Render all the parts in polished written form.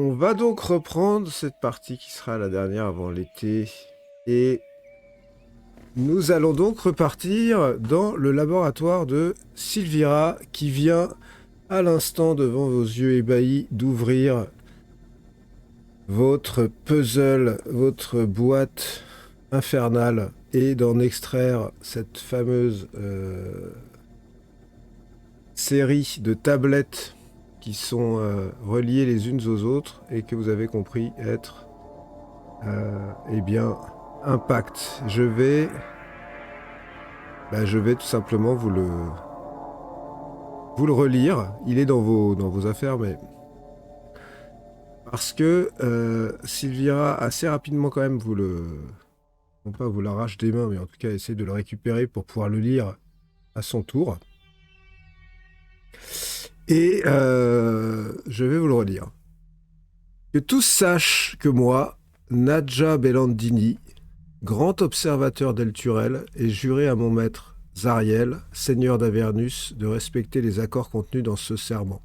On va donc reprendre cette partie qui sera la dernière avant l'été. Et nous allons donc repartir dans le laboratoire de Sylvira qui vient à l'instant devant vos yeux ébahis d'ouvrir votre puzzle, votre boîte infernale et d'en extraire cette fameuse série de tablettes qui sont reliées les unes aux autres et que vous avez compris être eh bien un pacte. Je vais tout simplement vous le relire. Il est dans vos affaires, mais parce que Sylvira assez rapidement quand même non pas vous l'arrache des mains, mais en tout cas essaie de le récupérer pour pouvoir le lire à son tour. Et je vais vous le relire. Que tous sachent que moi, Nadja Bellandini, grand observateur d'El Turel, ai juré à mon maître, Zariel, seigneur d'Avernus, de respecter les accords contenus dans ce serment.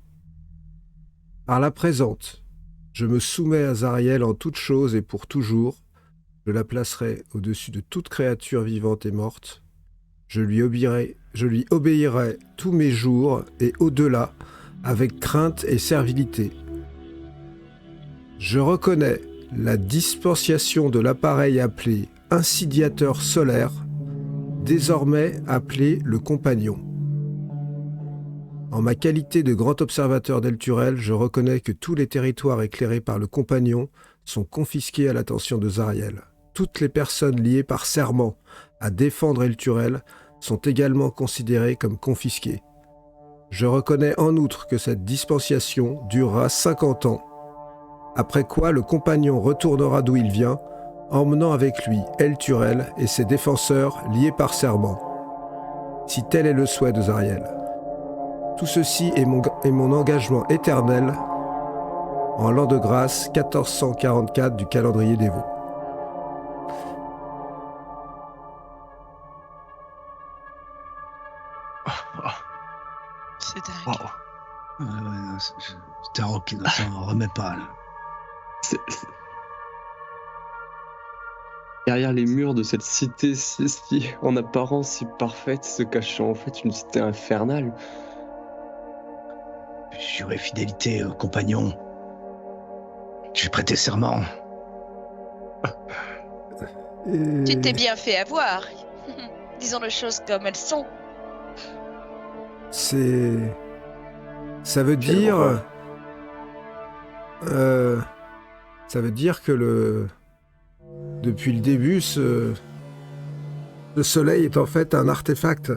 Par la présente, je me soumets à Zariel en toutes choses et pour toujours. Je la placerai au-dessus de toute créature vivante et morte. Je lui obéirai tous mes jours et au-delà, avec crainte et servilité. Je reconnais la dispensation de l'appareil appelé insidiateur solaire, désormais appelé le compagnon. En ma qualité de grand observateur d'El Turel, je reconnais que tous les territoires éclairés par le compagnon sont confisqués à l'attention de Zariel. Toutes les personnes liées par serment à défendre El Turel sont également considérées comme confisquées. Je reconnais en outre que cette dispensation durera 50 ans, après quoi le compagnon retournera d'où il vient, emmenant avec lui El Turel et ses défenseurs liés par serment, si tel est le souhait de Zariel. Tout ceci est mon engagement éternel en l'an de grâce 1444 du calendrier des Vaux. C'est dingue. Wow. Non, Taro qui ne s'en remet pas. Là. Derrière les murs de cette cité en apparence si parfaite se cachait en fait une cité infernale. J'ai juré fidélité au compagnon. J'ai prêté serment. Tu t'es bien fait avoir. Disons les choses comme elles sont. Ça veut dire... ça veut dire que depuis le début, le soleil est en fait un artefact.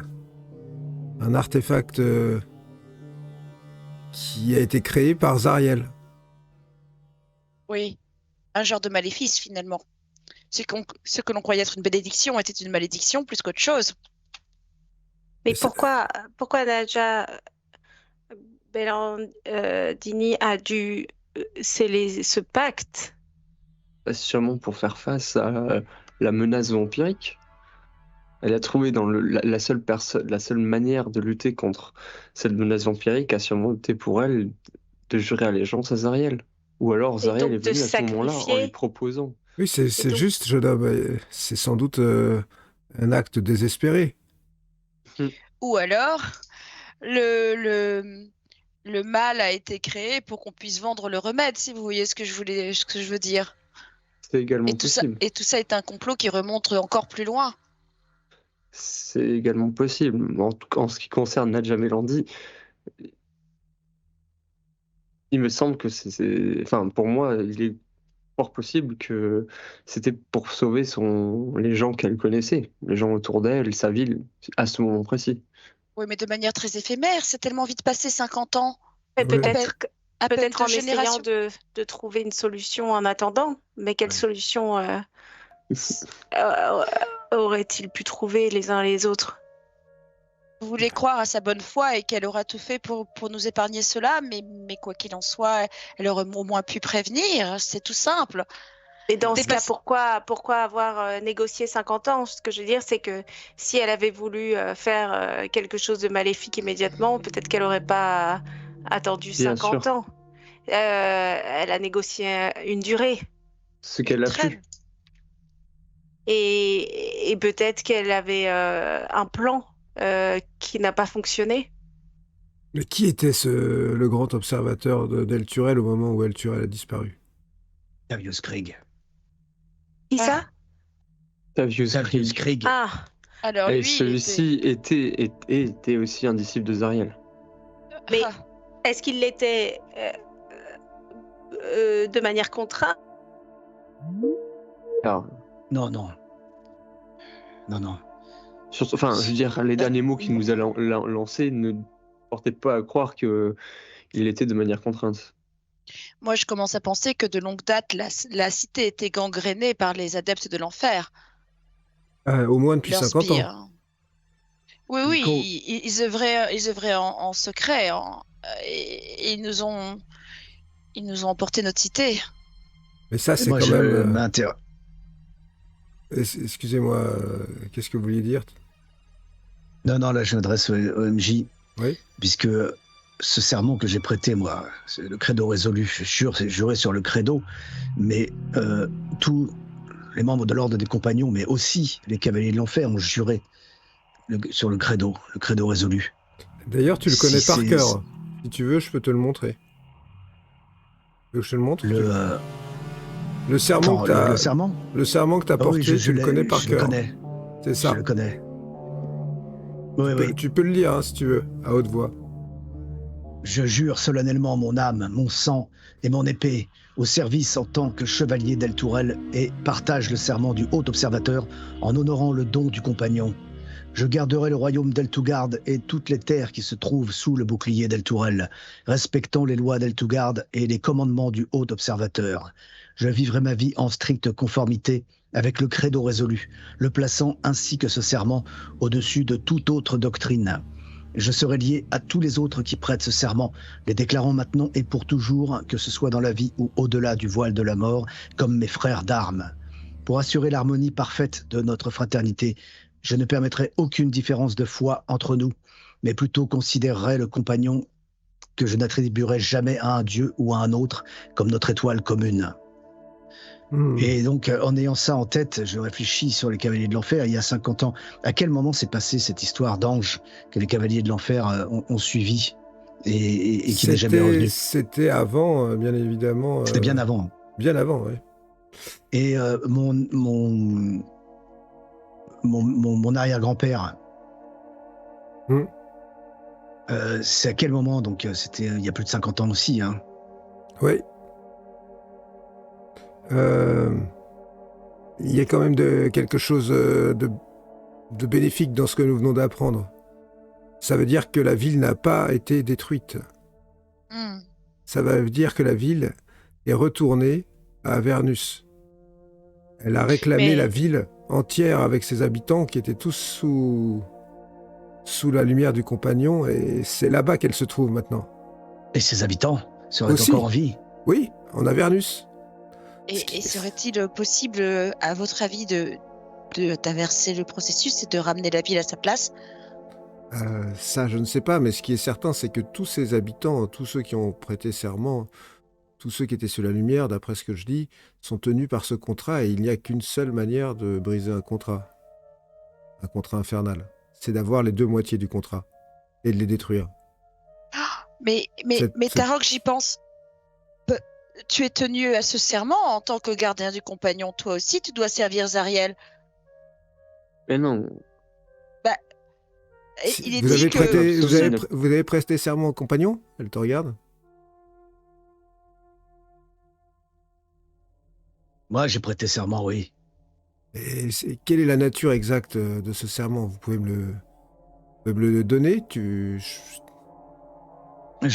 Un artefact qui a été créé par Zariel. Oui, un genre de maléfice finalement. Ce que l'on croyait être une bénédiction était une malédiction plus qu'autre chose. Mais pourquoi Nadja Bellandini a dû sceller ce pacte? Sûrement pour faire face à la menace vampirique. Elle a trouvé dans la seule manière de lutter contre cette menace vampirique a sûrement été pour elle de jurer allégeance à Zariel. Ou alors Zariel est venu à ce moment-là en lui proposant. Oui, c'est juste, jeune homme. C'est sans doute un acte désespéré. Ou alors, le mal a été créé pour qu'on puisse vendre le remède, si vous voyez ce que je veux dire. C'est également possible. Tout ça est un complot qui remonte encore plus loin. C'est également possible. En ce qui concerne Nadja Melandi, il me semble que enfin, pour moi, il est fort possible que c'était pour sauver les gens qu'elle connaissait, les gens autour d'elle, sa ville, à ce moment précis. Oui, mais de manière très éphémère, c'est tellement vite passé 50 ans. Peut-être en essayant de trouver une solution en attendant, mais quelle solution auraient-ils pu trouver les uns les autres? Vous voulez croire à sa bonne foi et qu'elle aura tout fait pour nous épargner cela, mais quoi qu'il en soit, elle aurait au moins pu prévenir, c'est tout simple. Et dans ce cas, pourquoi avoir négocié 50 ans? Ce que je veux dire, c'est que si elle avait voulu faire quelque chose de maléfique immédiatement, peut-être qu'elle n'aurait pas attendu 50 ans. Elle a négocié une durée. Ce qu'elle a Très- pu. Et peut-être qu'elle avait un plan qui n'a pas fonctionné. Mais qui était le grand observateur d'El Turel au moment où El Turel a disparu? Tavius Krieg. Qui Ah. ça? Tavius Tavius Krieg. Krieg. Ah, Alors Et lui, celui-ci était aussi un disciple de Zariel. mais Ah, est-ce qu'il l'était de manière contrainte? Alors, Non, non. Non, non. surtout, enfin, je veux dire, les derniers mots qu'il nous a lancés ne portaient pas à croire qu'il était de manière contrainte. moi, je commence à penser que de longue date, la cité était gangrénée par les adeptes de l'enfer, Au moins depuis leurs 50 ans. sbires. Oui, oui, Nico. ils œuvraient en secret, et ils nous ont emporté notre cité. Mais ça, c'est Moi, quand je même... m'inter- Excusez-moi, qu'est-ce que vous vouliez dire? Non, non, là, je m'adresse au MJ, Oui. puisque ce serment que j'ai prêté, moi, c'est le credo résolu. Je jure, c'est juré sur le credo, mais tous les membres de l'ordre des compagnons, mais aussi les cavaliers de l'enfer, ont juré sur le credo résolu. D'ailleurs, tu le connais Si par c'est- cœur. Si tu veux, je peux te le montrer. Tu veux que je te le montre? Le serment Attends, que t'as... le serment. Le serment que tu as Ah porté, oui, tu le l'ai- connais par je le cœur. connais. C'est ça. Je le connais. Oui, oui. Tu peux le lire hein, si tu veux, à haute voix. Je jure solennellement mon âme, mon sang et mon épée au service en tant que chevalier d'El Tourel et partage le serment du haut observateur en honorant le don du compagnon. Je garderai le royaume d'Eltugard et toutes les terres qui se trouvent sous le bouclier d'El Tourel, respectant les lois d'Eltugard et les commandements du haut observateur. Je vivrai ma vie en stricte conformité avec le credo résolu, le plaçant ainsi que ce serment au-dessus de toute autre doctrine. Je serai lié à tous les autres qui prêtent ce serment, les déclarant maintenant et pour toujours, que ce soit dans la vie ou au-delà du voile de la mort, comme mes frères d'armes. Pour assurer l'harmonie parfaite de notre fraternité, je ne permettrai aucune différence de foi entre nous, mais plutôt considérerai le compagnon que je n'attribuerai jamais à un dieu ou à un autre comme notre étoile commune. Et donc, en ayant ça en tête, je réfléchis sur les Cavaliers de l'Enfer. Il y a 50 ans, à quel moment s'est passée cette histoire d'ange que les Cavaliers de l'Enfer ont suivi et qui n'est jamais revenu? C'était avant, bien évidemment. C'était bien avant. Bien avant, oui. Et mon arrière-grand-père, c'est à quel moment? Donc, c'était il y a plus de 50 ans aussi. Hein. Oui. Il y a quand même quelque chose de bénéfique dans ce que nous venons d'apprendre. Ça veut dire que la ville n'a pas été détruite. Ça veut dire que la ville est retournée à Avernus. Elle a réclamé la ville entière avec ses habitants qui étaient tous sous la lumière du compagnon et c'est là-bas qu'elle se trouve maintenant. Et ses habitants seraient Aussi. encore en vie? Oui, en Avernus. Et serait-il possible, à votre avis, d'inverser le processus et de ramener la ville à sa place? Ça, je ne sais pas, mais ce qui est certain, c'est que tous ces habitants, tous ceux qui ont prêté serment, tous ceux qui étaient sous la lumière, d'après ce que je dis, sont tenus par ce contrat et il n'y a qu'une seule manière de briser un contrat infernal. C'est d'avoir les deux moitiés du contrat et de les détruire. Mais Tarok, j'y pense. Tu es tenu à ce serment en tant que gardien du compagnon. Toi aussi, tu dois servir Zariel. Mais non. Il est Vous dit avez que... vous avez prêté serment au compagnon? Elle te regarde. Moi, j'ai prêté serment, oui. Et quelle est la nature exacte de ce serment? Vous pouvez me le donner? Je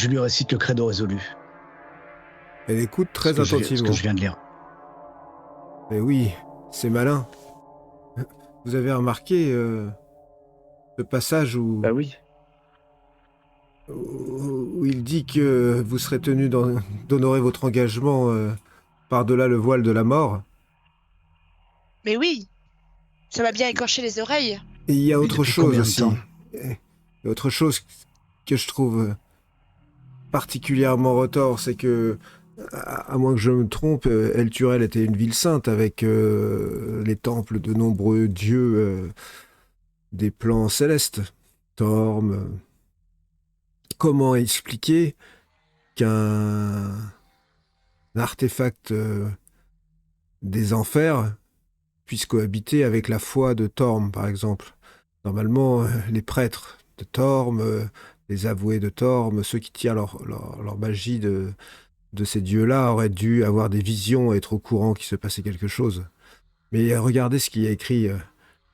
lui récite le credo résolu. Elle écoute très attentivement. Ce que je viens de lire. Mais oui, c'est malin. Vous avez remarqué ce passage où... Bah oui. Où il dit que vous serez tenu d'honorer votre engagement par-delà le voile de la mort. Mais oui, ça m'a bien écorché les oreilles. Et il y a autre chose combien de aussi. temps? Il y a autre chose que je trouve particulièrement retors, c'est que, à moins que je me trompe, Elturel était une ville sainte avec les temples de nombreux dieux des plans célestes. Thorm. Comment expliquer qu'un artefact des enfers puisse cohabiter avec la foi de Thorm, par exemple? Normalement, les prêtres de Thorm, les avoués de Thorm, ceux qui tirent leur magie de ces dieux-là auraient dû avoir des visions et être au courant qu'il se passait quelque chose. Mais regardez ce qui est écrit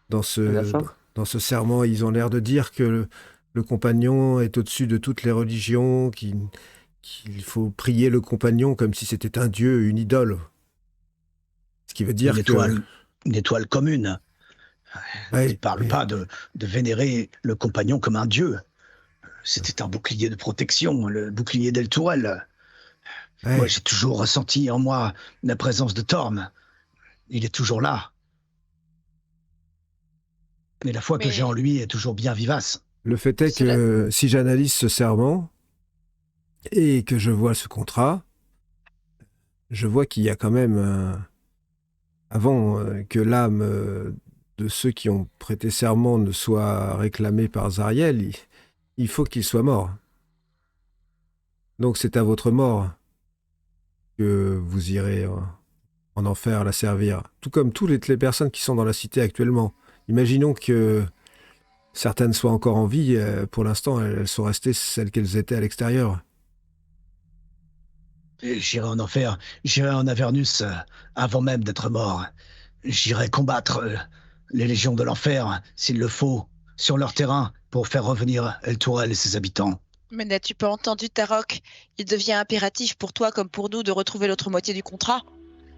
dans À la fin. ce serment. Ils ont l'air de dire que le compagnon est au-dessus de toutes les religions, qu'il faut prier le compagnon comme si c'était un dieu, une idole. Ce qui veut dire Une étoile commune. Ouais, Il ne parle pas de vénérer le compagnon comme un dieu. C'était un bouclier de protection, le bouclier d'Elturel. ouais. Moi, j'ai toujours ressenti en moi la présence de Thorm. Il est toujours là. Mais la foi que Mais- j'ai en lui est toujours bien vivace. Le fait est Cela- que si j'analyse ce serment et que je vois ce contrat, je vois qu'il y a quand même, avant que l'âme de ceux qui ont prêté serment ne soit réclamée par Zariel, il faut qu'il soit mort. Donc c'est à votre mort que vous irez en enfer la servir. Tout comme toutes les personnes qui sont dans la cité actuellement. Imaginons que certaines soient encore en vie, pour l'instant elles sont restées celles qu'elles étaient à l'extérieur. Et j'irai en enfer, j'irai en Avernus avant même d'être mort. J'irai combattre les légions de l'enfer, s'il le faut, sur leur terrain, pour faire revenir Elturel et ses habitants. Mais n'as-tu pas entendu, Tarok? Il devient impératif pour toi comme pour nous de retrouver l'autre moitié du contrat.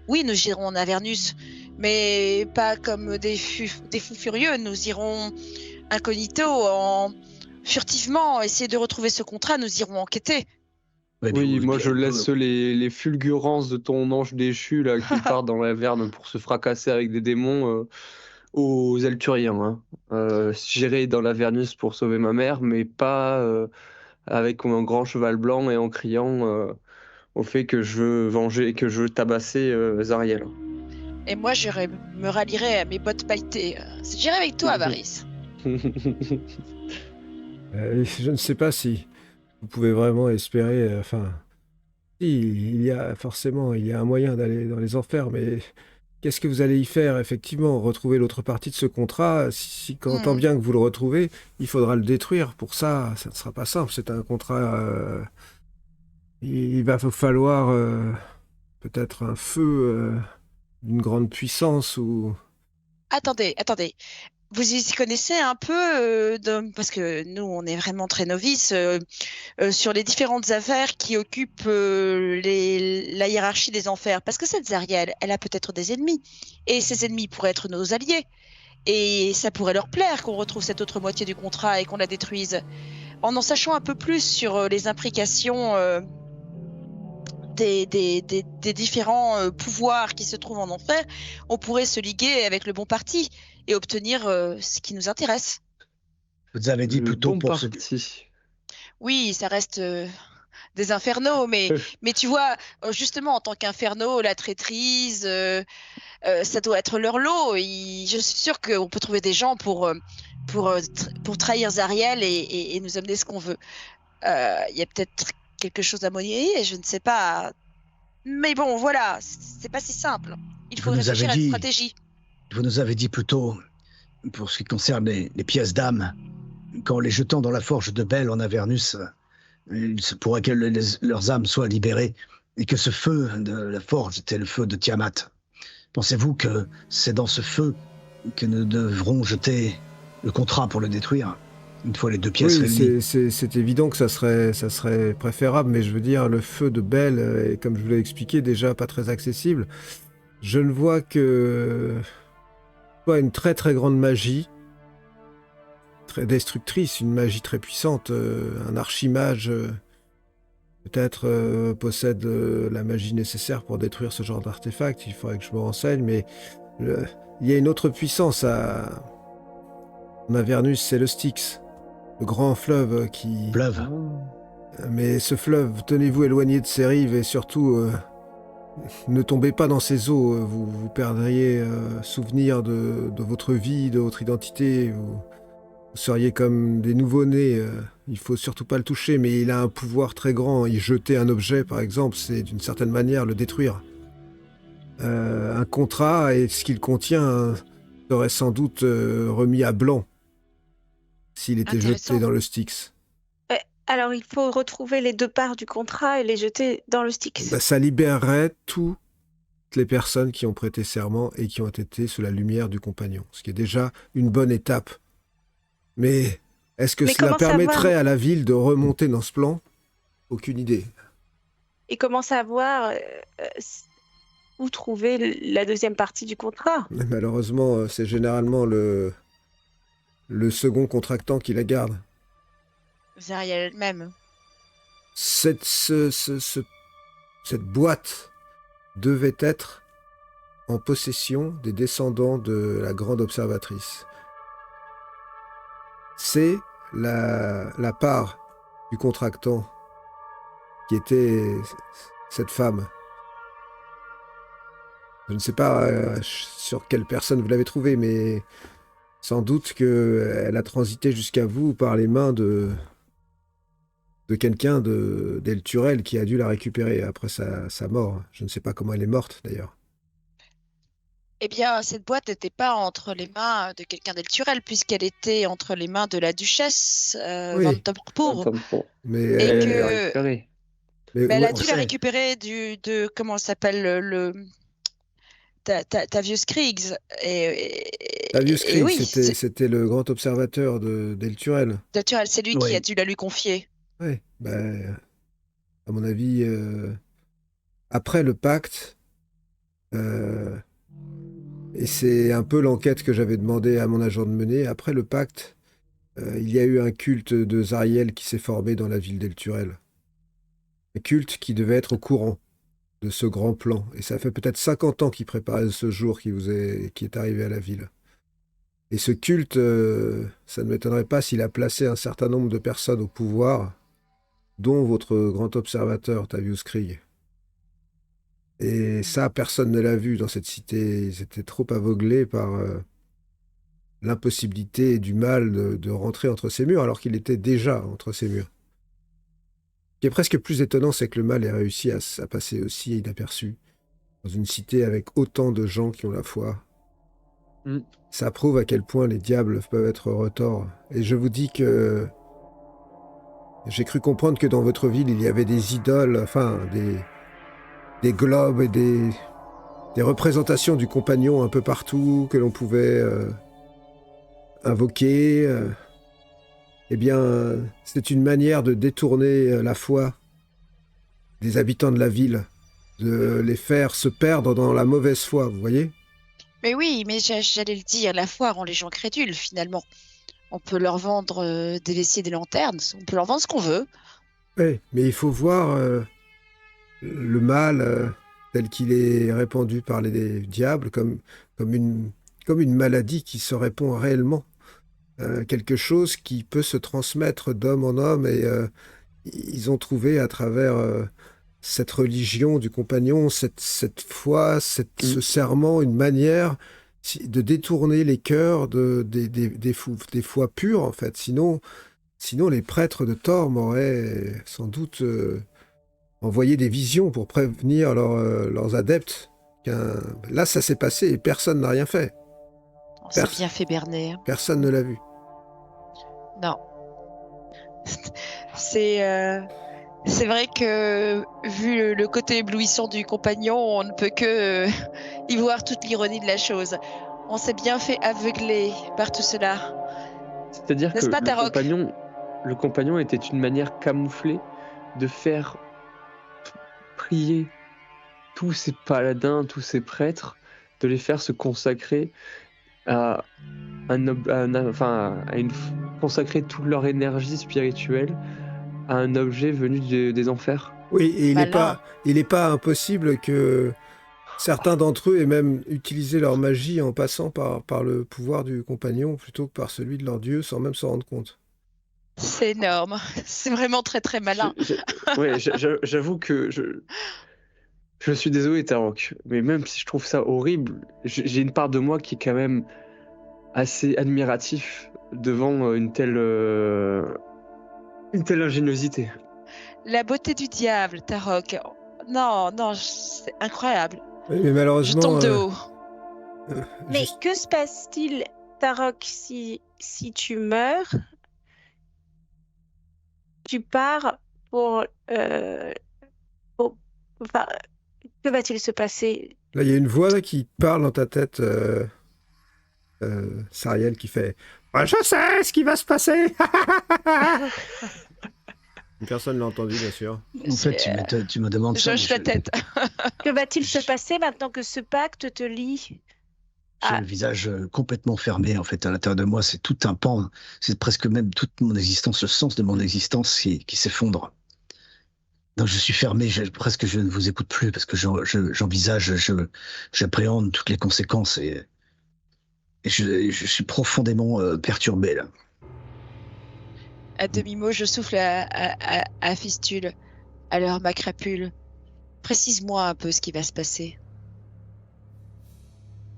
Oui, nous irons en Avernus, mais pas comme des fous furieux. Nous irons incognito, furtivement, essayer de retrouver ce contrat. Nous irons enquêter. Ouais, mais Oui, vous- moi je laisse les fulgurances de ton ange déchu là qui part dans l'Averne pour se fracasser avec des démons aux Elturiens. J'irai dans l'Avernus pour sauver ma mère, mais pas avec un grand cheval blanc et en criant au fait que je veux venger, que je veux tabasser Zariel. Et moi, me rallierai à mes bottes pailletées. J'irai avec toi, Varys. Je ne sais pas si vous pouvez vraiment espérer. Enfin, si, il y a un moyen d'aller dans les enfers, mais qu'est-ce que vous allez y faire, effectivement? Retrouver l'autre partie de ce contrat. Si tant bien que vous le retrouvez, il faudra le détruire. Pour ça, ça ne sera pas simple. C'est un contrat. Il va vous falloir peut-être un feu d'une grande puissance ou. Attendez. Vous y connaissez un peu, parce que nous, on est vraiment très novices, sur les différentes affaires qui occupent la hiérarchie des enfers. Parce que cette Zariel, elle a peut-être des ennemis. Et ces ennemis pourraient être nos alliés. Et ça pourrait leur plaire qu'on retrouve cette autre moitié du contrat et qu'on la détruise. En sachant un peu plus sur les implications des différents pouvoirs qui se trouvent en enfer, on pourrait se liguer avec le bon parti et obtenir ce qui nous intéresse. Vous avez dit Le plutôt bon pour ce... parti. Oui, ça reste des infernaux, mais tu vois, justement, en tant qu'infernaux, la traîtrise, ça doit être leur lot. Je suis sûre qu'on peut trouver des gens pour trahir Zariel et nous amener ce qu'on veut. Il y a peut-être quelque chose à monnayer, je ne sais pas. Mais bon, voilà, c'est pas si simple. Il faut Vous nous réfléchir à avez une dit- stratégie. Vous nous avez dit plutôt, pour ce qui concerne les pièces d'âme, qu'en les jetant dans la forge de Bel en Avernus, il se pourrait que leurs âmes soient libérées et que ce feu de la forge était le feu de Tiamat. Pensez-vous que c'est dans ce feu que nous devrons jeter le contrat pour le détruire, une fois les deux pièces Oui, réunies? c'est évident que ça serait préférable, mais je veux dire, le feu de Bel est, comme je vous l'ai expliqué, déjà pas très accessible. Je ne vois que une très très grande magie, très destructrice, une magie très puissante, un archimage peut-être possède la magie nécessaire pour détruire ce genre d'artefact. Il faudrait que je me renseigne, mais il y a une autre puissance en Avernus, c'est le Styx, le grand fleuve qui... Fleuve. Mais ce fleuve, tenez-vous éloigné de ses rives et surtout, ne tombez pas dans ses eaux. Vous perdriez souvenir de votre vie, de votre identité. Vous seriez comme des nouveau-nés. Il faut surtout pas le toucher, mais il a un pouvoir très grand. Y jeter un objet, par exemple, c'est d'une certaine manière le détruire. Un contrat et ce qu'il contient serait sans doute remis à blanc s'il était jeté dans le Styx. Alors, il faut retrouver les 2 parts du contrat et les jeter dans le Styx. Ça libérerait toutes les personnes qui ont prêté serment et qui ont été sous la lumière du compagnon, ce qui est déjà une bonne étape. Mais est-ce que cela permettrait à la ville de remonter dans ce plan? Aucune idée. Et comment savoir où trouver la 2e partie du contrat? Mais malheureusement, c'est généralement le second contractant qui la garde. Zariel elle-même. Cette boîte devait être en possession des descendants de la grande observatrice. C'est la part du contractant qui était cette femme. Je ne sais pas sur quelle personne vous l'avez trouvée, mais sans doute qu'elle a transité jusqu'à vous par les mains de quelqu'un d'El Turel qui a dû la récupérer après sa mort. Je ne sais pas comment elle est morte, d'ailleurs. Eh bien, cette boîte n'était pas entre les mains de quelqu'un d'El Turel, puisqu'elle était entre les mains de la duchesse Van Tompour. Mais elle l'a récupérée. Mais elle a dû la récupérer de comment s'appelle Tavius Kriegs. Tavius Kriegs, oui, c'était le grand observateur d'El Turel. D'El Turel, c'est lui qui a dû la lui confier. Oui, à mon avis, après le pacte, et c'est un peu l'enquête que j'avais demandé à mon agent de mener, après le pacte, il y a eu un culte de Zariel qui s'est formé dans la ville d'El Turel. Un culte qui devait être au courant de ce grand plan. Et ça fait peut-être 50 ans qu'il préparait ce jour qui est arrivé à la ville. Et ce culte, ça ne m'étonnerait pas s'il a placé un certain nombre de personnes au pouvoir, dont votre grand observateur, Tavius Krieg. Et ça, personne ne l'a vu dans cette cité. Ils étaient trop aveuglés par l'impossibilité et du mal de rentrer entre ces murs, alors qu'il était déjà entre ces murs. Ce qui est presque plus étonnant, c'est que le mal ait réussi à passer aussi inaperçu dans une cité avec autant de gens qui ont la foi. Ça prouve à quel point les diables peuvent être retors. Et je vous dis que j'ai cru comprendre que dans votre ville, il y avait des idoles, enfin, des globes et des représentations du compagnon un peu partout que l'on pouvait invoquer. Eh bien, c'est une manière de détourner la foi des habitants de la ville, de les faire se perdre dans la mauvaise foi, vous voyez? Mais oui, mais j'allais le dire, la foi rend les gens crédules, finalement. On peut leur vendre des vessiers, des lanternes, on peut leur vendre ce qu'on veut. Oui, mais il faut voir le mal tel qu'il est répandu par les diables comme une maladie qui se répand réellement. Quelque chose qui peut se transmettre d'homme en homme et ils ont trouvé à travers cette religion du compagnon, cette foi, ce serment, une manière de détourner les cœurs des foi pures, en fait. Sinon, les prêtres de Thor m'auraient sans doute envoyé des visions pour prévenir leurs adeptes. Là, ça s'est passé et personne n'a rien fait. C'est bien fait, Bernet. Personne ne l'a vu. Non. C'est vrai que, vu le côté éblouissant du compagnon, on ne peut que y voir toute l'ironie de la chose. On s'est bien fait aveugler par tout cela. C'est-à-dire que le compagnon était une manière camouflée de faire prier tous ces paladins, tous ces prêtres, de les faire se consacrer consacrer toute leur énergie spirituelle à un objet venu des enfers. Oui, et il n'est pas impossible que certains d'entre eux aient même utilisé leur magie en passant par le pouvoir du compagnon plutôt que par celui de leur dieu sans même s'en rendre compte. C'est énorme. C'est vraiment très très malin. Ouais, j'avoue que je suis désolé, Tarok, mais même si je trouve ça horrible, j'ai une part de moi qui est quand même assez admiratif devant une telle ingéniosité. La beauté du diable, Tarok. Non, non, c'est incroyable. Oui, mais Je malheureusement... tombe de haut. Mais juste- que se passe-t-il, Tarok, si tu meurs, tu pars pour... enfin, que va-t-il se passer? Là, il y a une voix là, qui parle dans ta tête, Sariel, qui fait « Je sais ce qui va se passer !» Personne ne l'a entendu, bien sûr. En fait, tu me demandes ça. J'hoche la tête. Que va-t-il se passer maintenant que ce pacte te lie? J'ai le visage complètement fermé, en fait, à l'intérieur de moi. C'est tout un pan. C'est presque même toute mon existence, le sens de mon existence qui s'effondre. Donc je suis fermé, presque je ne vous écoute plus parce que j'envisage, j'appréhende toutes les conséquences et je suis profondément perturbé là. À demi-mot, je souffle à Fistule, à l'heure ma crapule. Précise-moi un peu ce qui va se passer.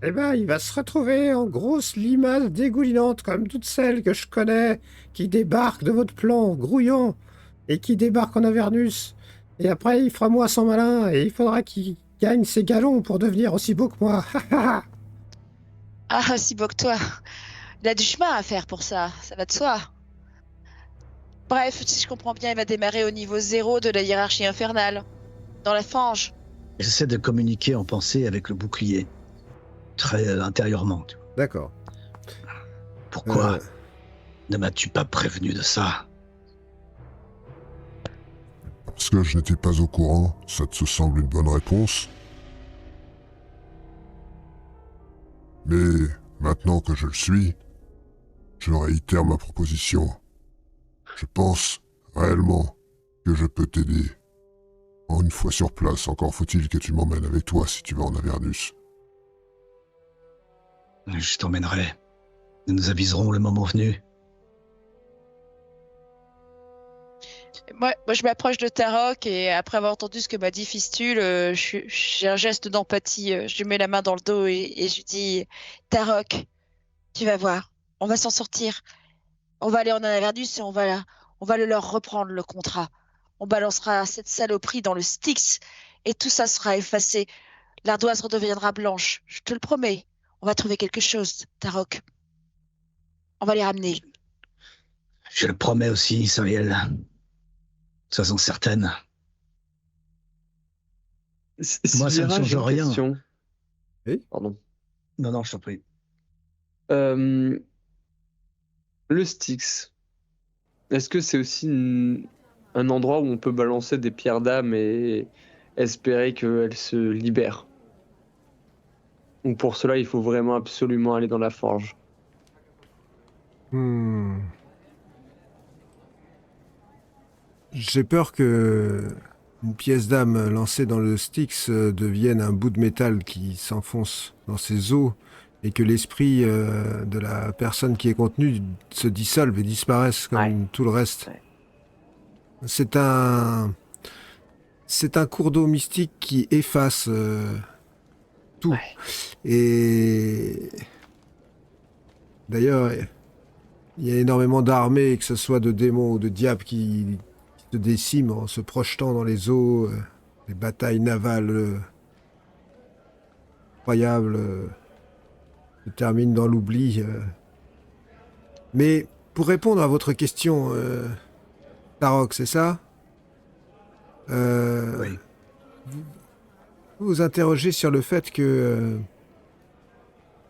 Eh ben, il va se retrouver en grosse limace dégoulinante comme toutes celles que je connais, qui débarquent de votre plan, grouillant, et qui débarquent en Avernus. Et après, il fera moi son malin, et il faudra qu'il gagne ses galons pour devenir aussi beau que moi. Ah, si beau que toi. Il a du chemin à faire pour ça, ça va de soi. Bref, si je comprends bien, il va démarrer au niveau 0 de la hiérarchie infernale, dans la fange. J'essaie de communiquer en pensée avec le bouclier, très intérieurement. Tu vois. D'accord. Pourquoi ne m'as-tu pas prévenu de ça? Parce que je n'étais pas au courant, ça te semble une bonne réponse? Mais maintenant que je le suis, je réitère ma proposition. Je pense réellement que je peux t'aider. Une fois sur place, encore faut-il que tu m'emmènes avec toi si tu vas en Avernus. Je t'emmènerai. Nous nous aviserons le moment venu. Moi, je m'approche de Tarok et après avoir entendu ce que m'a dit Fistule, j'ai un geste d'empathie. Je lui mets la main dans le dos et je lui dis Tarok, tu vas voir, on va s'en sortir. On va aller en Avernus et on va le leur reprendre le contrat. On balancera cette saloperie dans le Styx et tout ça sera effacé. L'ardoise redeviendra blanche, je te le promets. On va trouver quelque chose, Tarok. On va les ramener. Je le promets aussi, Sariel. Sois-en certaine. Moi, ça ne change rien. Oui. Pardon. Non, je t'en prie. Le Styx, est-ce que c'est aussi un endroit où on peut balancer des pierres d'âme et espérer qu'elles se libèrent? Ou pour cela, il faut vraiment absolument aller dans la forge? J'ai peur que une pièce d'âme lancée dans le Styx devienne un bout de métal qui s'enfonce dans ses os et que l'esprit de la personne qui est contenue se dissolve et disparaisse comme tout le reste. Ouais. C'est un cours d'eau mystique qui efface tout. Ouais. Et d'ailleurs, il y a énormément d'armées, que ce soit de démons ou de diables, qui se déciment en se projetant dans les eaux, des batailles navales incroyables se terminent dans l'oubli. Mais pour répondre à votre question, Tarok, c'est ça? Oui. Vous vous interrogez sur le fait que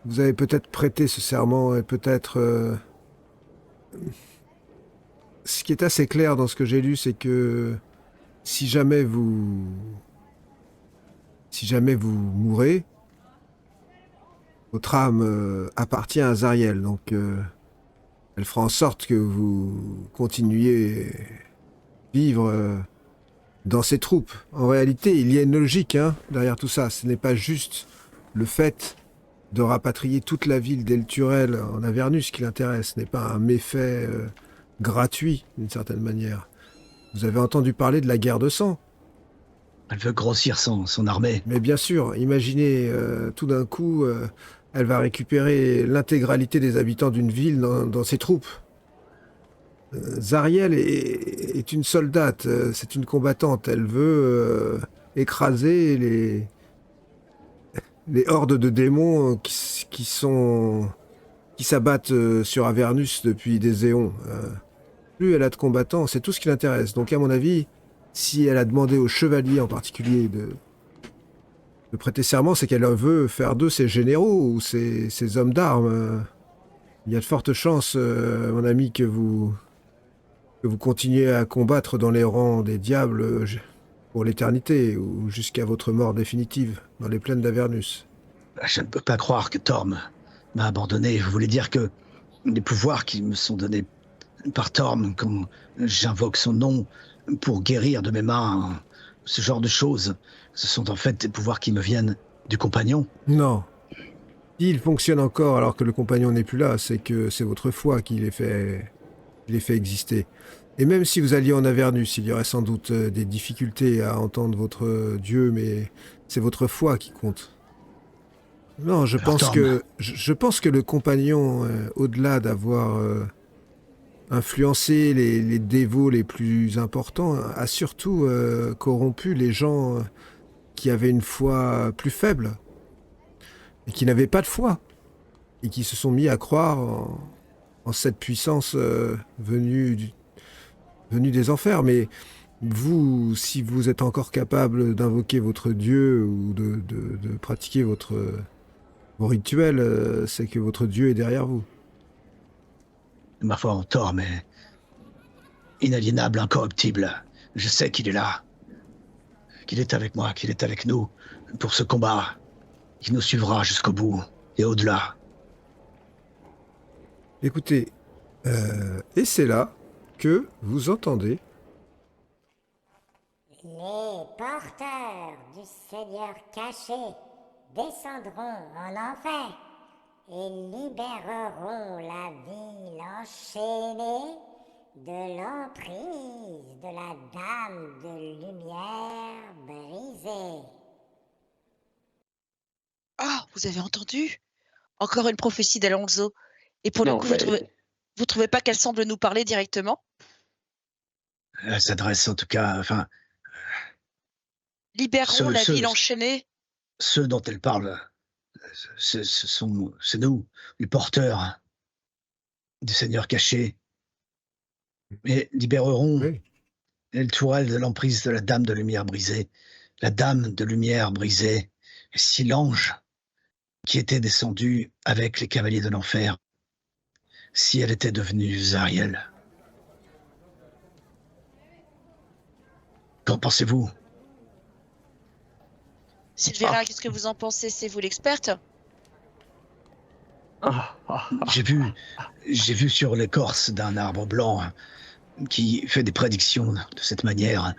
vous avez peut-être prêté ce serment et peut-être... Ce qui est assez clair dans ce que j'ai lu, c'est que si jamais vous mourrez, votre âme appartient à Zariel, donc elle fera en sorte que vous continuiez à vivre dans ses troupes. En réalité, il y a une logique derrière tout ça. Ce n'est pas juste le fait de rapatrier toute la ville d'Elturel en Avernus qui l'intéresse. Ce n'est pas un méfait gratuit, d'une certaine manière. Vous avez entendu parler de la guerre de sang. Elle veut grossir son armée. Mais bien sûr, imaginez, tout d'un coup, elle va récupérer l'intégralité des habitants d'une ville dans ses troupes. Zariel est une soldate, c'est une combattante. Elle veut écraser les hordes de démons qui s'abattent sur Avernus depuis des éons. Plus elle a de combattants, c'est tout ce qui l'intéresse. Donc à mon avis, si elle a demandé aux chevaliers en particulier de prêter serment, c'est qu'elle veut faire d'eux ses généraux ou ses hommes d'armes. Il y a de fortes chances, mon ami, que vous continuez à combattre dans les rangs des diables pour l'éternité ou jusqu'à votre mort définitive dans les plaines d'Avernus. Je ne peux pas croire que Torm m'a abandonné. Vous voulez dire que les pouvoirs qui me sont donnés par Torm, quand j'invoque son nom pour guérir de mes mains, ce genre de choses, ce sont en fait des pouvoirs qui me viennent du compagnon? Non. S'il fonctionne encore alors que le compagnon n'est plus là, c'est que c'est votre foi qui les fait exister. Et même si vous alliez en Avernus, il y aurait sans doute des difficultés à entendre votre Dieu, mais c'est votre foi qui compte. Non, je pense que le compagnon, au-delà d'avoir influencé les dévots les plus importants, a surtout corrompu les gens qui avaient une foi plus faible et qui n'avaient pas de foi et qui se sont mis à croire en cette puissance venue des enfers. Mais vous, si vous êtes encore capable d'invoquer votre Dieu ou de pratiquer vos rituels, c'est que votre Dieu est derrière vous. Ma foi en Torm est inaliénable, incorruptible. Je sais qu'il est là, qu'il est avec moi, qu'il est avec nous pour ce combat, qu'il nous suivra jusqu'au bout et au-delà. Écoutez, et c'est là que vous entendez les porteurs du Seigneur caché descendront en enfer et libéreront la ville enchaînée de l'emprise de la Dame de Lumière brisée. Ah, vous avez entendu? Encore une prophétie d'Alonso. Et pour le coup, vous trouvez pas qu'elle semble nous parler directement? Elle s'adresse en tout cas, Libérons la ville enchaînée. Ceux dont elle parle, c'est nous, les porteurs du Seigneur caché. Mais libérerons El Tourelle de l'emprise de la Dame de Lumière brisée. La Dame de Lumière brisée, si l'ange qui était descendu avec les cavaliers de l'enfer, si elle était devenue Zariel. Qu'en pensez-vous? Sylvera, qu'est-ce que vous en pensez? C'est vous l'experte? J'ai vu sur l'écorce d'un arbre blanc qui fait des prédictions de cette manière,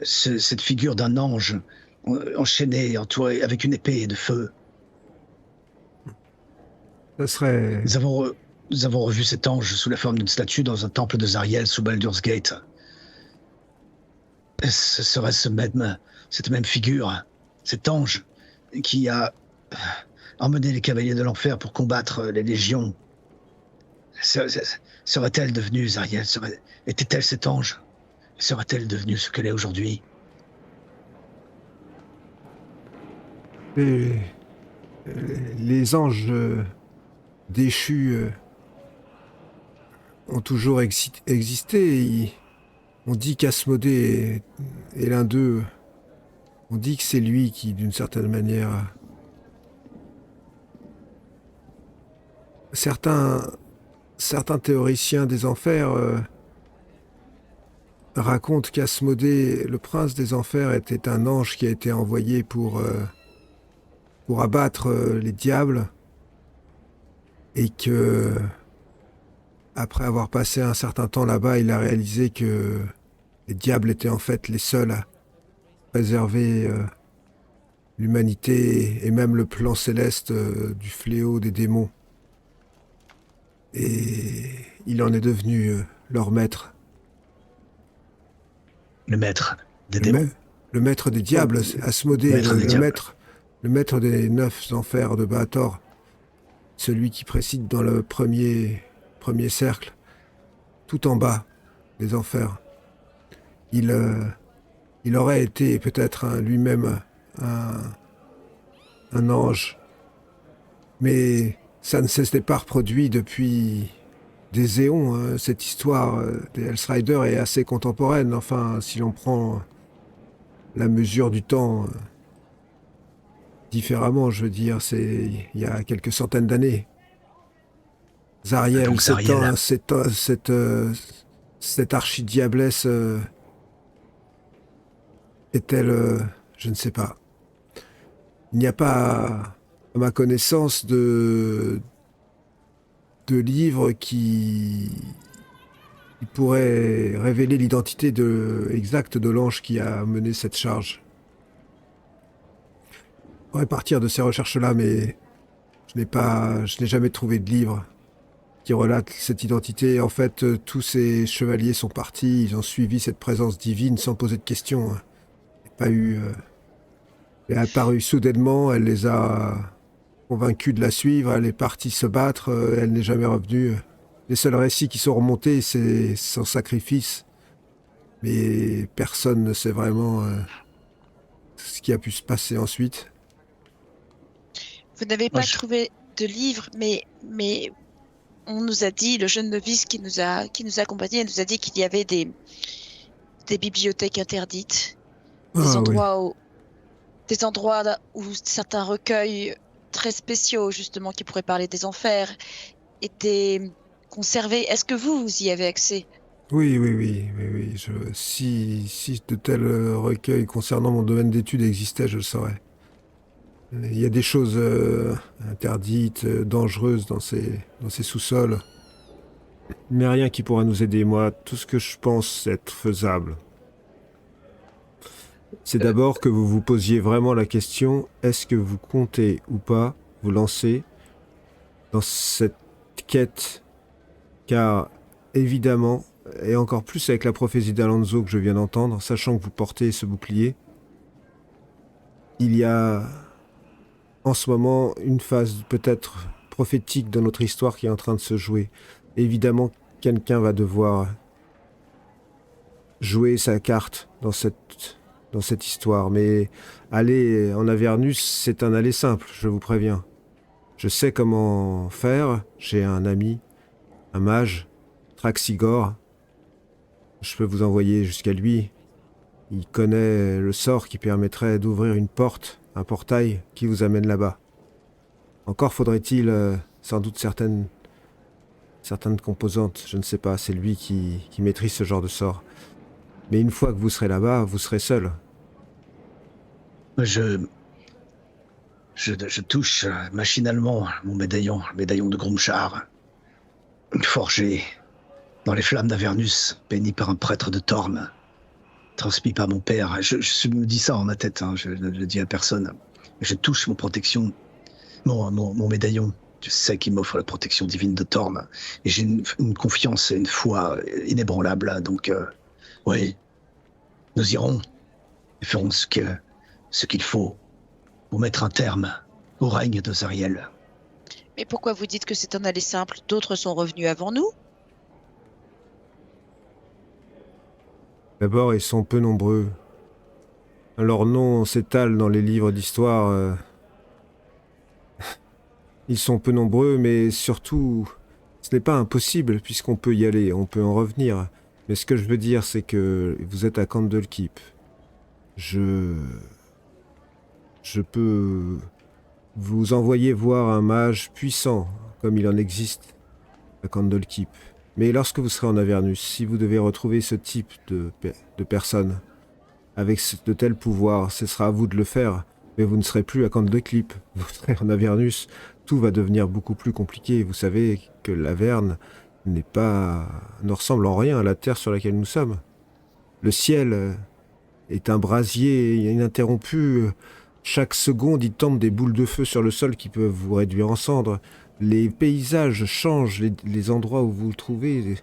cette figure d'un ange enchaîné, entouré avec une épée de feu. Ça serait... Nous avons revu cet ange sous la forme d'une statue dans un temple de Zariel sous Baldur's Gate. Ce serait cette même figure, cet ange qui a emmené les cavaliers de l'enfer pour combattre les légions. Serait-elle devenue Zariel? Était-elle cet ange? Serait-elle devenue ce qu'elle est aujourd'hui? Les anges déchus ont toujours existé. On dit qu'Asmodée est l'un d'eux. On dit que c'est lui qui, d'une certaine manière... Certains théoriciens des enfers racontent qu'Asmodée, le prince des enfers, était un ange qui a été envoyé pour abattre les diables et que, après avoir passé un certain temps là-bas, il a réalisé que les diables étaient en fait les seuls à préserver l'humanité et même le plan céleste du fléau des démons. Et il en est devenu leur maître. Le maître des Le, démons. le maître des diables, Asmodée, Maître des diables. le maître des 9 enfers de Baator. Celui qui préside dans le premier cercle, tout en bas des enfers. Il aurait été peut-être lui-même un ange, mais ça ne s'était pas reproduit depuis des éons. Hein. Cette histoire des Hellstriders est assez contemporaine, enfin, si l'on prend la mesure du temps différemment, je veux dire, c'est il y a quelques centaines d'années. Zariel, Donc Zariel. cette archidiablesse est-elle, je ne sais pas. Il n'y a pas, à ma connaissance, de livre qui pourrait révéler l'identité exacte de l'ange qui a mené cette charge. Je pourrais partir de ces recherches-là, mais je n'ai jamais trouvé de livre qui relate cette identité. En fait, tous ces chevaliers sont partis, ils ont suivi cette présence divine sans poser de questions. Elle est apparue soudainement, elle les a convaincus de la suivre, elle est partie se battre, elle n'est jamais revenue. Les seuls récits qui sont remontés, c'est son sacrifice. Mais personne ne sait vraiment ce qui a pu se passer ensuite. Vous n'avez pas trouvé de livre, mais on nous a dit, le jeune novice qui nous a accompagnés, nous a dit qu'il y avait des bibliothèques interdites, des endroits où certains recueils très spéciaux, justement, qui pourraient parler des enfers, étaient conservés. Est-ce que vous y avez accès ? Oui. Si de tels recueils concernant mon domaine d'études existaient, je le saurais. Il y a des choses interdites, dangereuses dans ces sous-sols. Mais rien qui pourra nous aider. Moi, tout ce que je pense être faisable, c'est d'abord que vous vous posiez vraiment la question, est-ce que vous comptez ou pas vous lancer dans cette quête ? Car, évidemment, et encore plus avec la prophétie d'Alonso que je viens d'entendre, sachant que vous portez ce bouclier, il y a en ce moment une phase peut-être prophétique dans notre histoire qui est en train de se jouer. Évidemment, quelqu'un va devoir jouer sa carte dans cette histoire, mais aller en Avernus, c'est un aller simple, je vous préviens. Je sais comment faire, j'ai un ami, un mage, Traxigor. Je peux vous envoyer jusqu'à lui. Il connaît le sort qui permettrait d'ouvrir une porte, un portail qui vous amène là-bas. Encore faudrait-il sans doute certaines composantes, je ne sais pas, c'est lui qui maîtrise ce genre de sort. Mais une fois que vous serez là-bas, vous serez seul. Je touche machinalement mon médaillon, le médaillon de Grumshar, forgé dans les flammes d'Avernus, béni par un prêtre de Torm, transmis par mon père. Je me dis ça en ma tête, hein, je ne le dis à personne. Je touche mon protection, mon médaillon. Je sais qu'il m'offre la protection divine de Torm. Et j'ai une confiance et une foi inébranlable. Donc, oui, nous irons et ferons ce qu'il faut pour mettre un terme au règne de Zariel. Mais pourquoi vous dites que c'est un aller simple ? D'autres sont revenus avant nous ? D'abord, ils sont peu nombreux. Leur nom s'étale dans les livres d'histoire. Ils sont peu nombreux, mais surtout, ce n'est pas impossible, puisqu'on peut y aller, on peut en revenir. Mais ce que je veux dire, c'est que vous êtes à Candlekeep. Je peux vous envoyer voir un mage puissant, comme il en existe à Candlekeep. Mais lorsque vous serez en Avernus, si vous devez retrouver ce type de personne, avec de tels pouvoirs, ce sera à vous de le faire. Mais vous ne serez plus à Candlekeep, vous serez en Avernus. Tout va devenir beaucoup plus compliqué. Vous savez que l'Averne ne ressemble en rien à la terre sur laquelle nous sommes. Le ciel est un brasier ininterrompu. Chaque seconde, il tombe des boules de feu sur le sol qui peuvent vous réduire en cendres. Les paysages changent, les endroits où vous vous trouvez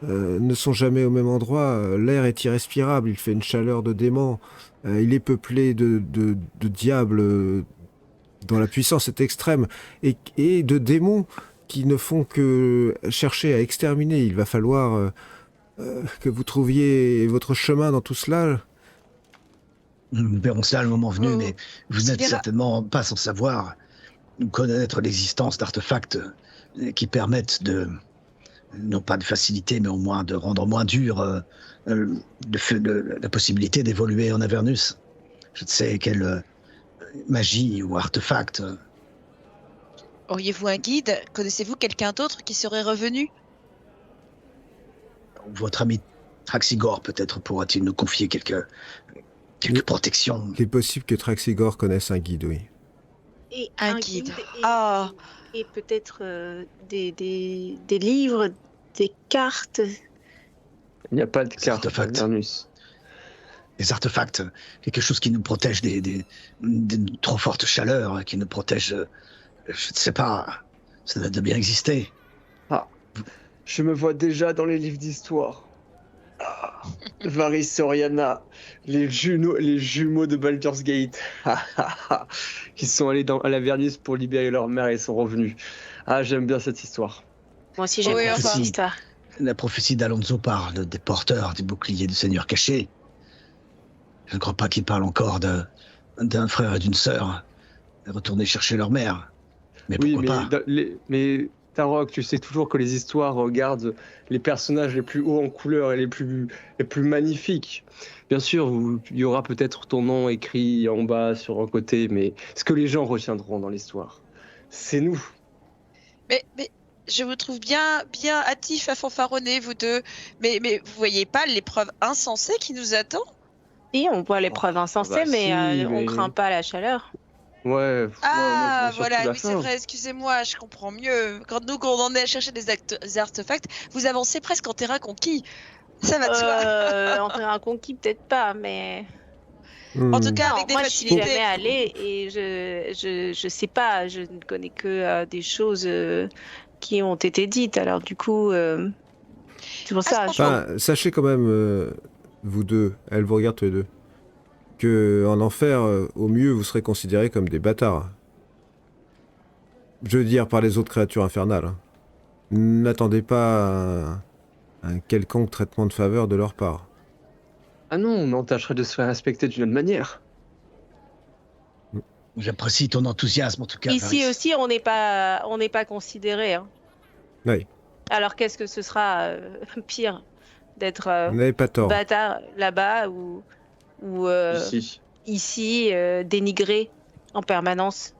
ne sont jamais au même endroit. L'air est irrespirable, il fait une chaleur de dément. Il est peuplé de diables dont la puissance est extrême et de démons qui ne font que chercher à exterminer. Il va falloir que vous trouviez votre chemin dans tout cela. Nous verrons cela le moment venu, Oh, mais vous n'êtes Sylvia. certainement pas sans savoir ou connaître l'existence d'artefacts qui permettent de, non pas de faciliter, mais au moins de rendre moins dur la possibilité d'évoluer en Avernus. Je ne sais quelle magie ou artefact. Auriez-vous un guide? Connaissez-vous quelqu'un d'autre qui serait revenu? Votre ami Traxigor, peut-être, pourra-t-il nous confier quelques Oui. protections. Il est possible que Traxigor connaisse un guide, oui. Et Un guide. et, Ah. et peut-être des livres, des cartes. Il n'y a pas de Des carte artefacts. Avernus. Des artefacts, quelque chose qui nous protège des trop fortes chaleurs, qui nous protège, je ne sais pas, ça doit bien exister. Je me vois déjà dans les livres d'histoire. Varys et Oriana, les jumeaux de Baldur's Gate, qui sont allés à l'Avernus pour libérer leur mère et sont revenus. Ah, j'aime bien cette histoire. Moi aussi, j'aime Oui, bien enfin. cette histoire. La prophétie d'Alonso parle des porteurs du bouclier du Seigneur caché. Je ne crois pas qu'il parle encore d'un frère et d'une sœur retourner chercher leur mère. Mais Oui, pourquoi pas mais Tarok, tu sais toujours que les histoires regardent les personnages les plus hauts en couleur et les plus magnifiques. Bien sûr, il y aura peut-être ton nom écrit en bas sur un côté, mais ce que les gens retiendront dans l'histoire, c'est nous. Mais je vous trouve bien hâtifs à fanfaronner, vous deux. Mais vous voyez pas l'épreuve insensée qui nous attend? Oui, on voit l'épreuve insensée, bah mais si, on mais- craint pas la chaleur. Ouais, moi, je Ah, vois surtout voilà, la oui, c'est fin. vrai, excusez-moi, je comprends mieux. Quand on en est à chercher des artefacts, vous avancez presque en terrain conquis. Ça va de soi. En terrain conquis, peut-être pas, mais... En tout Hmm. cas, Non, avec des moi, je suis jamais facilités. allée et je sais pas, je ne connais que des choses qui ont été dites. Alors, du coup, c'est pour À ça. ce propos, Enfin, sachez quand même, vous deux, elle vous regarde tous les deux, que en enfer, au mieux, vous serez considérés comme des bâtards. Je veux dire par les autres créatures infernales. Hein. N'attendez pas un quelconque traitement de faveur de leur part. Ah non, mais on tâcherait de se faire respecter d'une autre manière. J'apprécie ton enthousiasme en tout cas. Ici Varys. aussi, on n'est pas considéré. Hein. Oui, Alors, qu'est-ce que ce sera pire d'être vous n'avez pas tort. bâtard là-bas ou Ici. ici dénigré en permanence?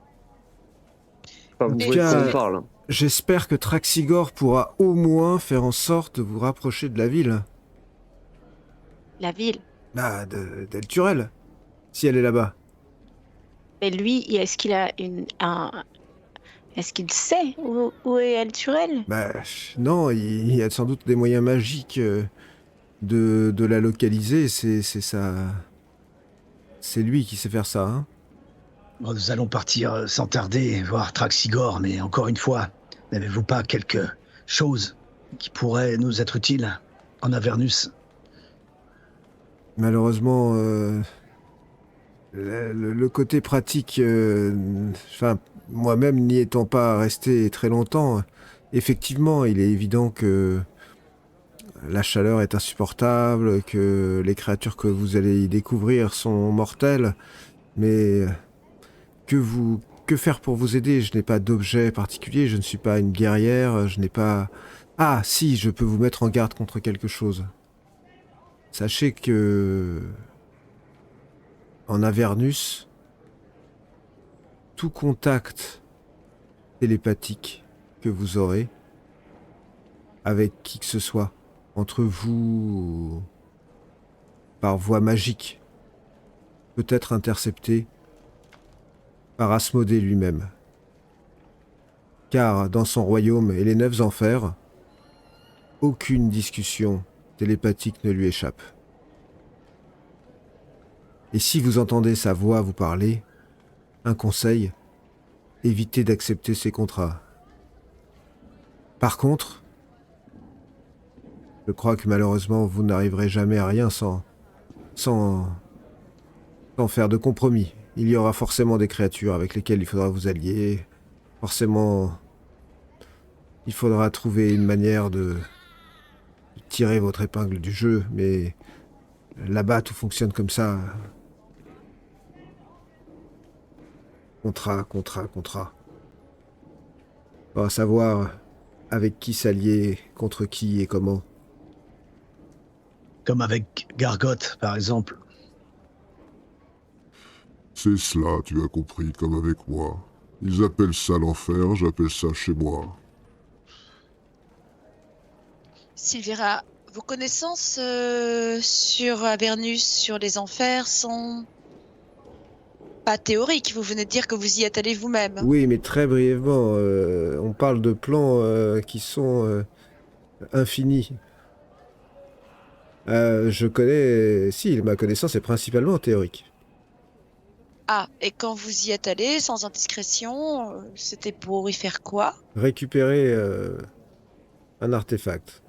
Enfin, vous En tout voyez de quoi cas, on parle. j'espère que Traxigor pourra au moins faire en sorte de vous rapprocher de la ville. La ville. Bah, d'Elturel, si elle est là-bas. Mais lui, est-ce qu'il a est-ce qu'il sait où est Elturel? Bah, non, il y a sans doute des moyens magiques de la localiser. C'est ça. C'est lui qui sait faire ça, hein. Bon, nous allons partir sans tarder voir Traxigor, mais encore une fois, n'avez-vous pas quelque chose qui pourrait nous être utile en Avernus? Malheureusement, le côté pratique, enfin, moi-même n'y étant pas resté très longtemps, effectivement, il est évident que la chaleur est insupportable, que les créatures que vous allez y découvrir sont mortelles, mais que faire pour vous aider? Je n'ai pas d'objet particulier, je ne suis pas une guerrière, je n'ai pas... Ah, si, je peux vous mettre en garde contre quelque chose. Sachez que... En Avernus, tout contact télépathique que vous aurez avec qui que ce soit, entre vous ou par voie magique, peut être intercepté par Asmodée lui-même. Car dans son royaume et les 9 enfers, aucune discussion télépathique ne lui échappe. Et si vous entendez sa voix vous parler, un conseil, évitez d'accepter ses contrats. Par contre, Je crois que malheureusement, vous n'arriverez jamais à rien sans faire de compromis. Il y aura forcément des créatures avec lesquelles il faudra vous allier. Forcément, il faudra trouver une manière de tirer votre épingle du jeu, mais là-bas, tout fonctionne comme ça. Contrat. On va savoir avec qui s'allier, contre qui et comment. Comme avec Gargotte, par exemple. C'est cela, tu as compris, comme avec moi. Ils appellent ça l'enfer, j'appelle ça chez moi. Sylvira, vos connaissances sur Avernus, sur les enfers, sont pas théoriques. Vous venez de dire que vous y êtes allé vous-même. Oui, mais très brièvement, on parle de plans qui sont infinis. Je connais... Si, ma connaissance est principalement théorique. Ah, et quand vous y êtes allé, sans indiscrétion, c'était pour y faire quoi? Récupérer un artefact.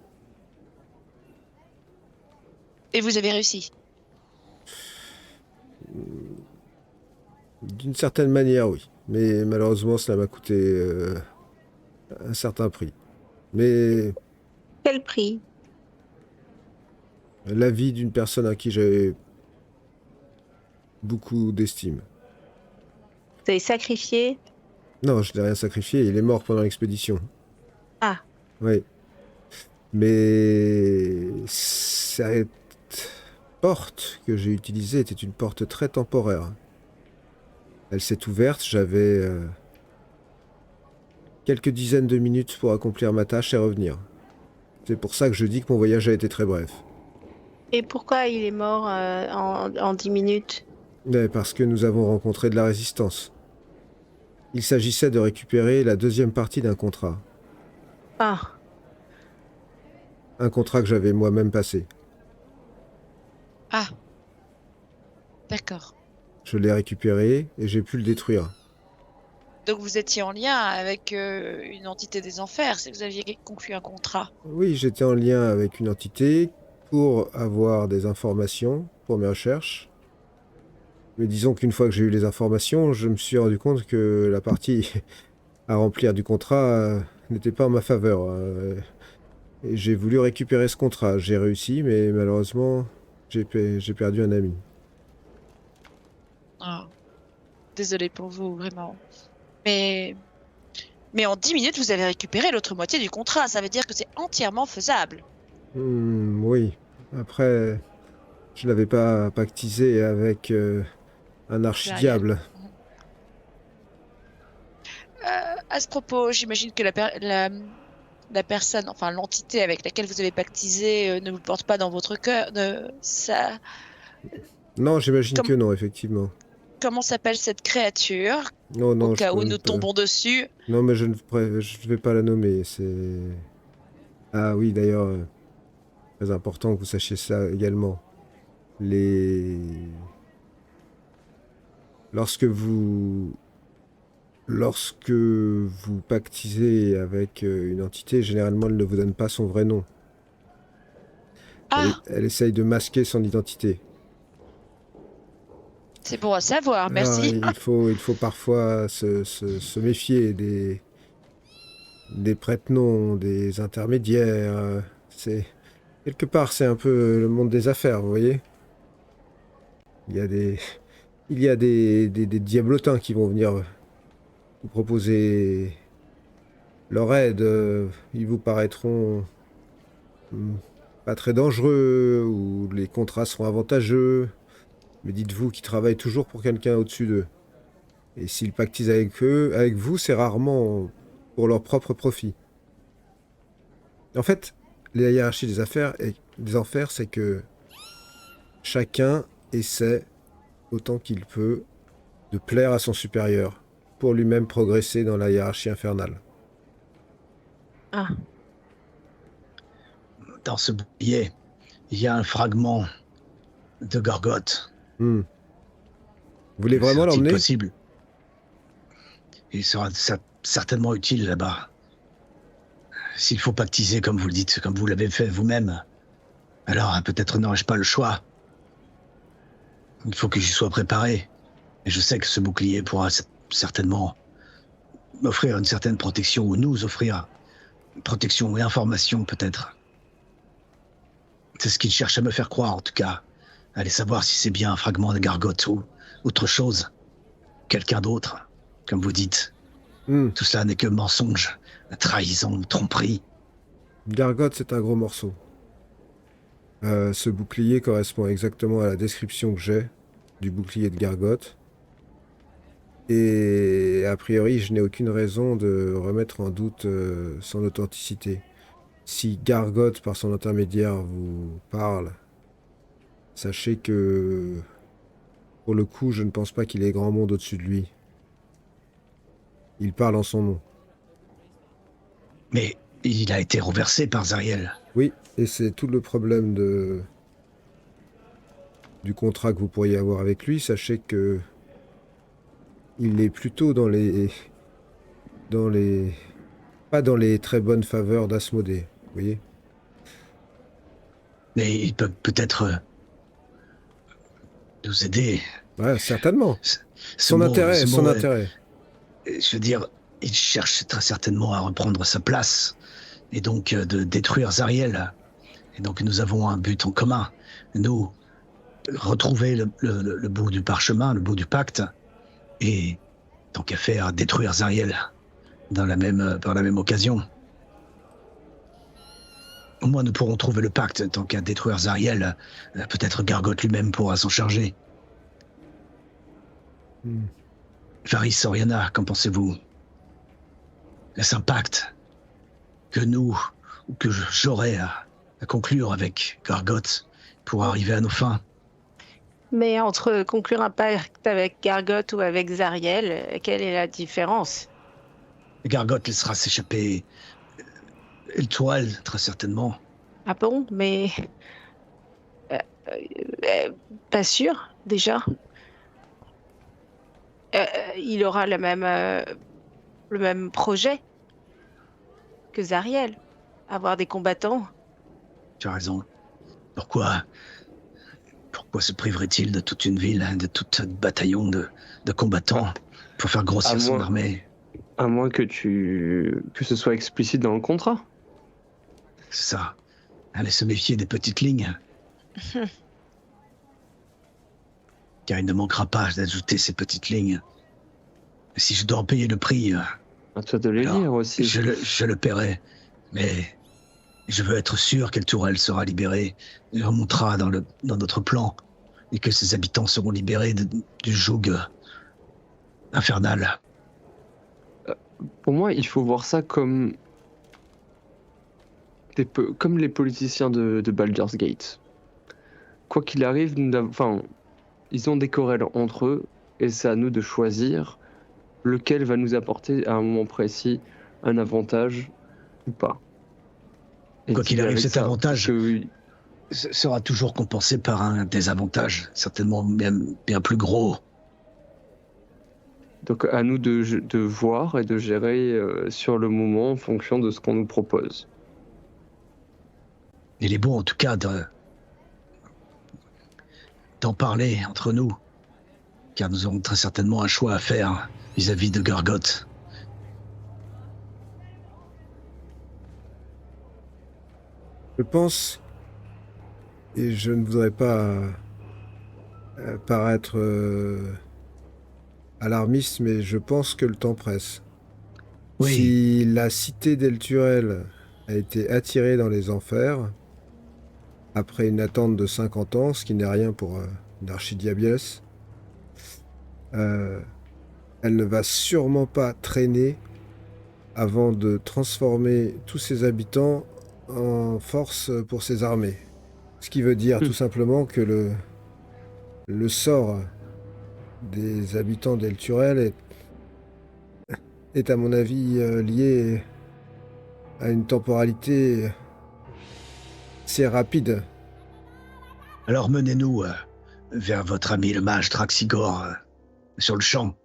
Et vous avez réussi? D'une certaine manière, oui. Mais malheureusement, cela m'a coûté un certain prix. Mais Quel prix? la vie d'une personne à qui j'avais beaucoup d'estime. Vous avez sacrifié? Non, je n'ai rien sacrifié, il est mort pendant l'expédition. Ah. Oui. Mais cette porte que j'ai utilisée était une porte très temporaire. Elle s'est ouverte, j'avais quelques dizaines de minutes pour accomplir ma tâche et revenir. C'est pour ça que je dis que mon voyage a été très bref. Et pourquoi il est mort en 10 minutes? Mais parce que nous avons rencontré de la résistance. Il s'agissait de récupérer la deuxième partie d'un contrat. Ah. Un contrat que j'avais moi-même passé. Ah. D'accord. Je l'ai récupéré et j'ai pu le détruire. Donc vous étiez en lien avec une entité des enfers, si vous aviez conclu un contrat. Oui, j'étais en lien avec une entité pour avoir des informations pour mes recherches. Mais disons qu'une fois que j'ai eu les informations, je me suis rendu compte que la partie à remplir du contrat n'était pas en ma faveur. Et j'ai voulu récupérer ce contrat. J'ai réussi, mais malheureusement, j'ai perdu un ami. Ah. Désolée pour vous, vraiment. Mais en 10 minutes, vous avez récupéré l'autre moitié du contrat. Ça veut dire que c'est entièrement faisable. Oui. Après, je l'avais pas pactisé avec un archidiable. À ce propos, j'imagine que la personne, enfin l'entité avec laquelle vous avez pactisé ne vous porte pas dans votre cœur. Ça... Non, j'imagine que non, effectivement. Comment s'appelle cette créature? Non, Au cas où nous tombons dessus. Non, mais je ne vais pas la nommer. C'est... Ah oui, d'ailleurs, très important que vous sachiez ça également. Lorsque vous pactisez avec une entité, généralement, elle ne vous donne pas son vrai nom. Ah, Elle essaye de masquer son identité. c'est bon à savoir, merci. Il faut parfois se méfier des prête-noms, des intermédiaires. Quelque part, c'est un peu le monde des affaires, vous voyez. Il y a des diablotins qui vont venir vous proposer leur aide. Ils vous paraîtront pas très dangereux, ou les contrats seront avantageux. Mais dites-vous qu'ils travaillent toujours pour quelqu'un au-dessus d'eux. Et s'ils pactisent avec vous, c'est rarement pour leur propre profit. En fait, la hiérarchie des enfers, c'est que chacun essaie, autant qu'il peut, de plaire à son supérieur, pour lui-même progresser dans la hiérarchie infernale. Ah. Dans ce billet, il y a un fragment de Gorgotte. Vous voulez vraiment l'emmener ? Possible. Il sera certainement utile là-bas. s'il faut pactiser comme vous le dites, comme vous l'avez fait vous-même, alors peut-être n'aurais-je pas le choix. Il faut que j'y sois préparé. Et je sais que ce bouclier pourra certainement m'offrir une certaine protection, ou nous offrir une protection et information peut-être. C'est ce qu'il cherche à me faire croire en tout cas. Allez savoir si c'est bien un fragment de gargote ou autre chose. Quelqu'un d'autre, comme vous dites. Tout cela n'est que mensonge, trahison, tromperie. Gargote, c'est un gros morceau. Ce bouclier correspond exactement à la description que j'ai du bouclier de Gargote. Et a priori, je n'ai aucune raison de remettre en doute son authenticité. Si Gargote, par son intermédiaire, vous parle, sachez que, pour le coup, je ne pense pas qu'il ait grand monde au-dessus de lui. Il parle en son nom. Mais il a été renversé par Zariel. Oui, et c'est tout le problème du contrat que vous pourriez avoir avec lui. Sachez que il est plutôt dans les pas dans les très bonnes faveurs d'Asmodée, vous voyez. Mais il peut peut-être nous aider. Ouais, certainement. Son intérêt. Je veux dire, il cherche très certainement à reprendre sa place, et donc de détruire Zariel. Et donc nous avons un but en commun. Nous, retrouver le bout du parchemin, le bout du pacte, et tant qu'à faire, détruire Zariel par la même occasion. Au moins nous pourrons trouver le pacte, tant qu'à détruire Zariel, peut-être Gargote lui-même pourra s'en charger. Varys Oriana, qu'en pensez-vous? Est-ce un pacte que nous, ou que j'aurai à conclure avec Gargote pour arriver à nos fins? Mais entre conclure un pacte avec Gargote ou avec Zariel, quelle est la différence? Gargote laissera s'échapper Elturel, très certainement. Ah bon, mais pas sûr, déjà. Il aura le même projet que Zariel, avoir des combattants. Tu as raison. Pourquoi se priverait-il de toute une ville, de tout un bataillon de combattants pour faire grossir son armée? À moins que ce soit explicite dans le contrat. C'est ça. Allez se méfier des petites lignes. Car il ne manquera pas d'ajouter ces petites lignes. Et si je dois en payer le prix... À toi de les lire aussi. Je le paierai. Mais je veux être sûr qu'Elturel sera libéré et remontera dans notre plan. Et que ses habitants seront libérés du joug infernal. Pour moi, il faut voir ça comme les politiciens de Baldur's Gate. Quoi qu'il arrive, ils ont des querelles entre eux, et c'est à nous de choisir lequel va nous apporter à un moment précis un avantage ou pas. Et quoi qu'il arrive, cet avantage que... sera toujours compensé par un désavantage, certainement même bien plus gros. Donc à nous de voir et de gérer sur le moment en fonction de ce qu'on nous propose. Il est bon en tout cas d'en parler entre nous, car nous aurons très certainement un choix à faire vis-à-vis de Gargote. Je pense, et je ne voudrais pas paraître alarmiste, mais je pense que le temps presse. Oui. Si la cité d'Elturel a été attirée dans les enfers, après une attente de 50 ans, ce qui n'est rien pour une archidiablesse, elle ne va sûrement pas traîner avant de transformer tous ses habitants en force pour ses armées. Ce qui veut dire tout simplement que le sort des habitants d'Elturel est à mon avis lié à une temporalité assez rapide. Alors menez-nous vers votre ami le mage Traxigor sur le champ.